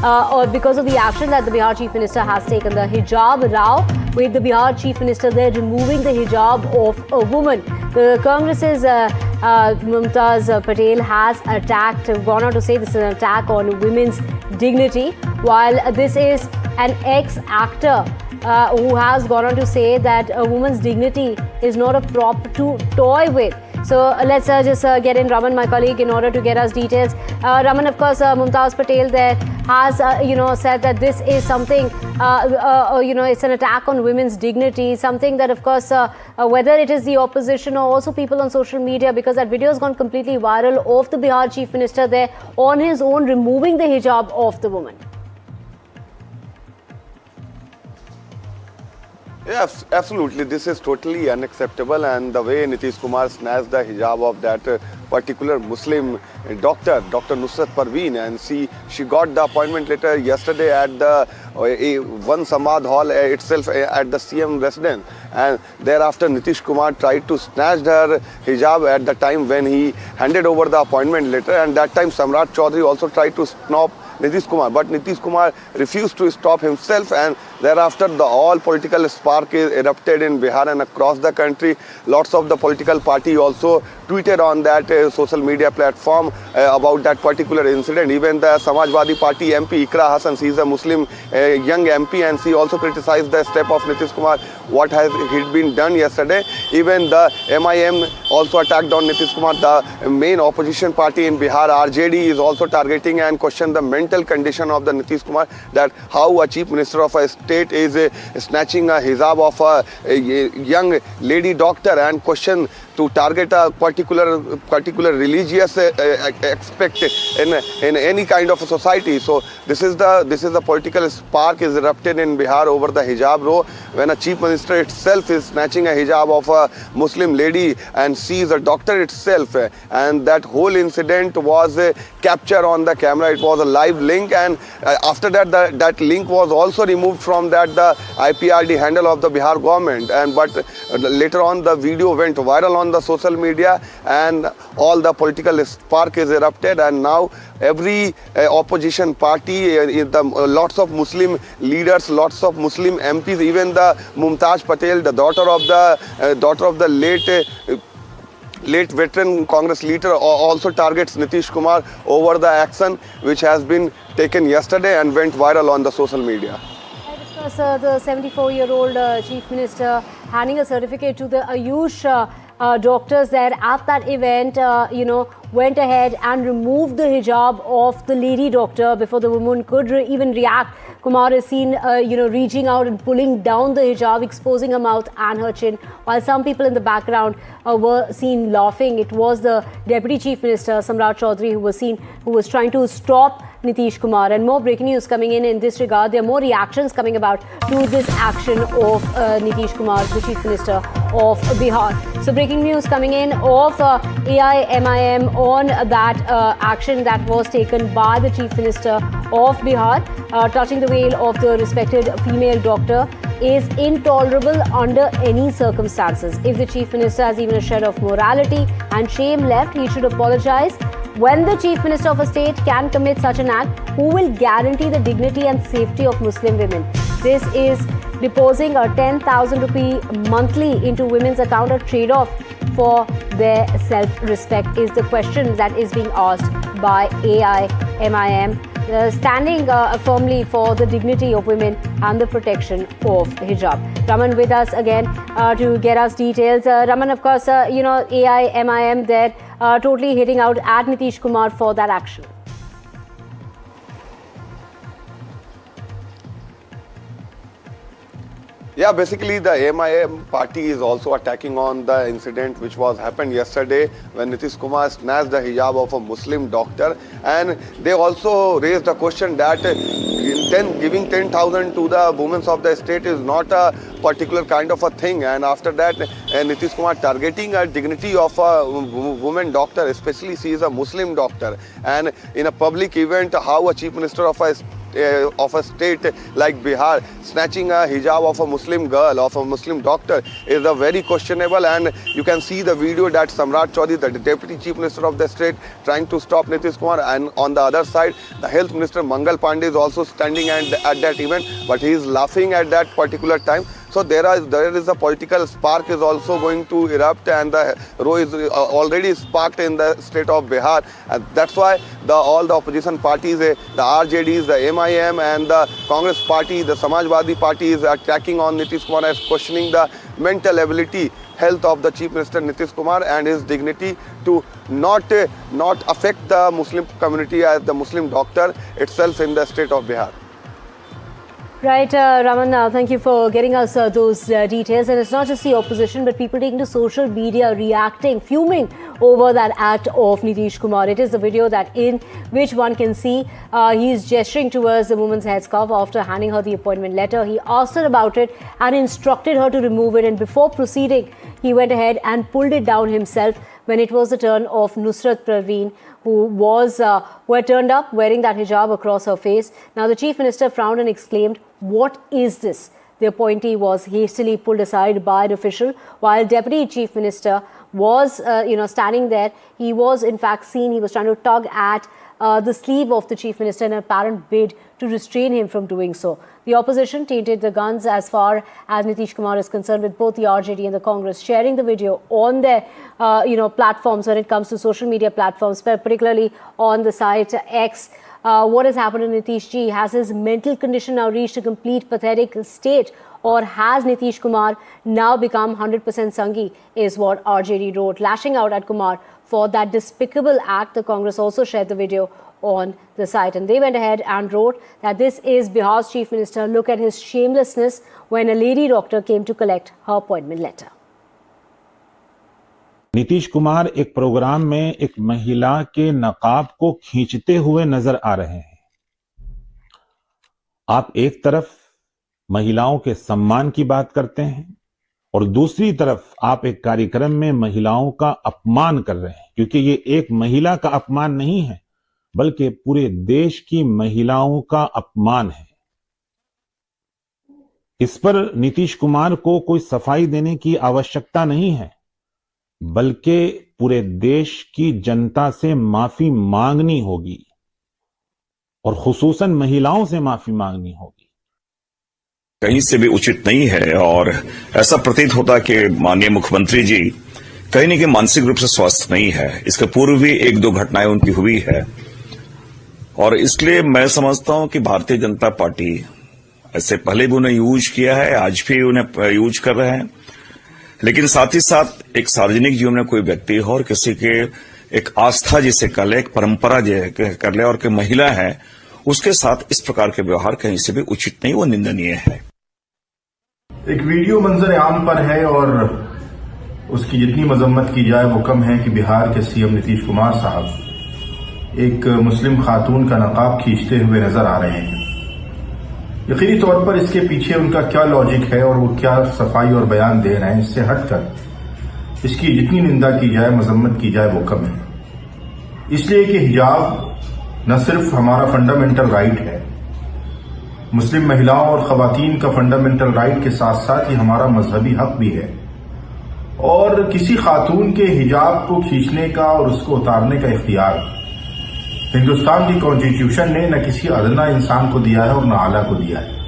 or because of the action that the Bihar Chief Minister has taken, the hijab row, with the Bihar Chief Minister there removing the hijab of a woman. The Congress's Mumtaz Patel has gone on to say this is an attack on women's dignity, while this is an ex-actor who has gone on to say that a woman's dignity is not a prop to toy with. So let's just get in Raman, my colleague, in order to get us details. Raman, of course, Mumtaz Patel there has, said that this is something, it's an attack on women's dignity, something that, of course, whether it is the opposition or also people on social media, because that video has gone completely viral of the Bihar Chief Minister there on his own removing the hijab of the woman. Yes, absolutely. This is totally unacceptable, and the way Nitish Kumar snatched the hijab of that particular Muslim doctor, Dr. Nusrat Parveen, and she got the appointment letter yesterday at the one Samad Hall itself at the CM residence, and thereafter Nitish Kumar tried to snatch her hijab at the time when he handed over the appointment letter, and that time Samrat Chaudhary also tried to stop Nitish Kumar, but Nitish Kumar refused to stop himself, and thereafter the all political spark is erupted in Bihar and across the country. Lots of the political party also tweeted on that social media platform about that particular incident. Even the Samajwadi Party MP Ikra Hassan, she is a Muslim young MP, and she also criticized the step of Nitish Kumar, what has been done yesterday. Even the MIM also attacked on Nitish Kumar. The main opposition party in Bihar, RJD, is also targeting and questioned the mental condition of the Nitish Kumar, that how a chief minister of a state is snatching a hijab of a young lady doctor, and question to target a particular religious aspect in any kind of a society. So this is the political spark is erupted in Bihar over the hijab row, when a chief minister itself is snatching a hijab of a Muslim lady, and she is a doctor itself, and that whole incident was captured on the camera. It was a live link, and after that that link was also removed from that the IPRD handle of the Bihar government, and but later on the video went viral on the social media, and all the political spark is erupted, and now every opposition party, lots of Muslim leaders, lots of Muslim MPs, even the Mumtaz Patel, the daughter of the late veteran Congress leader, also targets Nitish Kumar over the action which has been taken yesterday and went viral on the social media. The 74-year-old Chief Minister handing a certificate to the Ayush doctors there at that event, went ahead and removed the hijab of the lady doctor before the woman could even react. Kumar is seen, reaching out and pulling down the hijab, exposing her mouth and her chin, while some people in the background were seen laughing. It was the Deputy Chief Minister, Samrat Chaudhary, who was trying to stop Nitish Kumar. And more breaking news coming in this regard. There are more reactions coming about to this action of Nitish Kumar, the Chief Minister of Bihar. So breaking news coming in of AIMIM on that action that was taken by the Chief Minister of Bihar, touching the veil of the respected female doctor, is intolerable under any circumstances. If the Chief Minister has even a shred of morality and shame left, he should apologize. When the Chief Minister of a state can commit such an act, who will guarantee the dignity and safety of Muslim women? This is depositing a 10,000 rupee monthly into women's account, a trade-off for their self-respect, is the question that is being asked by AIMIM, standing firmly for the dignity of women and the protection of hijab. Raman with us again to get us details. Raman, of course, AIMIM there totally hitting out at Nitish Kumar for that action. Yeah, basically the MIM party is also attacking on the incident which was happened yesterday when Nitish Kumar snatched the hijab of a Muslim doctor, and they also raised the question that giving 10,000 to the women of the state is not a particular kind of a thing, and after that Nitish Kumar targeting a dignity of a woman doctor, especially she is a Muslim doctor, and in a public event how a chief minister of a state like Bihar, snatching a hijab of a Muslim girl, of a Muslim doctor, is a very questionable. And you can see the video that Samrat Chaudhary, the Deputy Chief Minister of the state, trying to stop Nitish Kumar, and on the other side, the Health Minister Mangal Pandey is also standing at that event, but he is laughing at that particular time. So there is a political spark is also going to erupt, and the row is already sparked in the state of Bihar, and that's why all the opposition parties, the RJDs, the MIM and the Congress party, the Samajwadi party is attacking on Nitish Kumar as questioning the mental ability, health of the Chief Minister Nitish Kumar and his dignity to not affect the Muslim community as the Muslim doctor itself in the state of Bihar. Right, Raman, thank you for getting us those details. And it's not just the opposition, but people taking to social media, reacting, fuming over that act of Nitish Kumar. It is a video that in which one can see he's gesturing towards the woman's headscarf after handing her the appointment letter. He asked her about it and instructed her to remove it. And before proceeding, he went ahead and pulled it down himself when it was the turn of Nusrat Parveen, who had turned up wearing that hijab across her face. Now, the Chief Minister frowned and exclaimed, "What is this?" The appointee was hastily pulled aside by an official, while Deputy Chief Minister was, standing there. He was, in fact, seen. He was trying to tug at the sleeve of the Chief Minister in an apparent bid to restrain him from doing so. The opposition tainted the guns as far as Nitish Kumar is concerned, with both the RJD and the Congress sharing the video on their, platforms when it comes to social media platforms, particularly on the site X. What has happened to Nitish Ji? Has his mental condition now reached a complete pathetic state? Or has Nitish Kumar now become 100% Sanghi, is what RJD wrote, lashing out at Kumar for that despicable act. The Congress also shared the video on the site, and they went ahead and wrote that this is Bihar's Chief Minister. Look at his shamelessness when a lady doctor came to collect her appointment letter. Nitish Kumar एक programme में एक महिला के नकाब को खींचते हुए नजर आ रहे हैं। आप एक तरफ महिलाओं के सम्मान की बात करते हैं और दूसरी तरफ आप एक कार्यक्रम में महिलाओं का अपमान कर रहे हैं, क्योंकि ये एक महिला का अपमान नहीं है बल्कि पूरे देश की महिलाओं का अपमान है। इस पर नीतीश कुमार को कोई सफाई देने की आवश्यकता नहीं है, बल्कि पूरे देश की जनता से माफी मांगनी होगी और खुसूसन महिलाओं से माफी मांगनी होगी। कहीं से भी उचित नहीं है और ऐसा प्रतीत होता कि माननीय मुख्यमंत्री जी कहीं न कहीं मानसिक रूप से स्वस्थ नहीं है। इसके पूर्व भी एक दो घटनाएं उनकी हुई है और इसलिए मैं समझता हूं कि भारतीय जनता पार्टी ऐसे पहले भी उन्हें यूज किया है, आज भी उन्हें यूज कर रहे हैं, लेकिन साथ ही साथ एक सार्वजनिक जीवन में कोई व्यक्ति हो और किसी के एक आस्था जिसे कर ले, एक परंपरा कर ले और कोई महिला है, उसके साथ इस प्रकार के व्यवहार कहीं से भी उचित नहीं, वो निंदनीय है। एक वीडियो मंजर आम पर है और उसकी जितनी मजम्मत की जाए वो कम है कि बिहार के सीएम नीतीश कुमार साहब एक मुस्लिम खातून का नकाब खींचते हुए नजर आ रहे हैं। यकीनी तौर पर इसके पीछे उनका क्या लॉजिक है और वो क्या सफाई और बयान दे रहे हैं, इससे हटकर इसकी जितनी निंदा की जाए, मजम्मत की जाए वो कम है। इसलिए कि हिजाब न सिर्फ हमारा फंडामेंटल राइट है, मुस्लिम महिलाओं और खवातीन का फंडामेंटल राइट के साथ साथ ये हमारा मजहबी हक भी है और किसी खातून के हिजाब को खींचने का और उसको उतारने का इख्तियार हिंदुस्तान की कॉन्स्टिट्यूशन ने न किसी अदना इंसान को दिया है और न आला को दिया है।